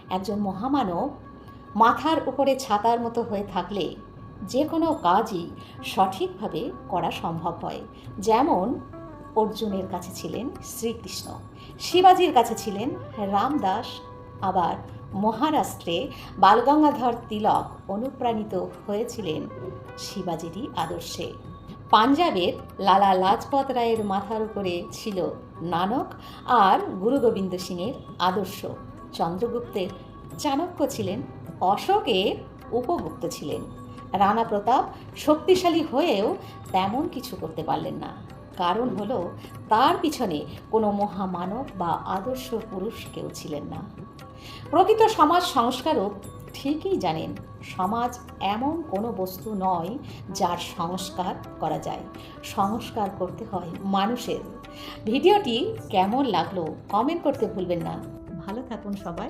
একজন মহামানব মাথার উপরে ছাতার মতো হয়ে থাকলে যে কোনো কাজই সঠিকভাবে করা সম্ভব হয়। যেমন অর্জুনের কাছে ছিলেন শ্রীকৃষ্ণ, শিবাজির কাছে ছিলেন রামদাস, আবার মহারাষ্ট্রে বালগঙ্গাধর তিলক অনুপ্রাণিত হয়েছিলেন শিবাজিরই আদর্শে। পাঞ্জাবের লালা লাজপত রায়ের মাথার উপরে ছিল নানক আর গুরু গোবিন্দ সিংয়ের আদর্শ। চন্দ্রগুপ্তের চাণক্য ছিলেন, অশোকের উপগুপ্ত ছিলেন। রানা প্রতাপ শক্তিশালী হয়েও তেমন কিছু করতে পারলেন না। কারণ হলো তার পিছনে কোনো মহামানব বা আদর্শ পুরুষ কেউ ছিলেন না। প্রকৃত সমাজ সংস্কারক ঠিকই জানেন সমাজ এমন কোনো বস্তু নয় যার সংস্কার করা যায়, সংস্কার করতে হয় মানুষের। ভিডিওটি কেমন লাগলো কমেন্ট করতে ভুলবেন না। ভালো থাকুন সবাই।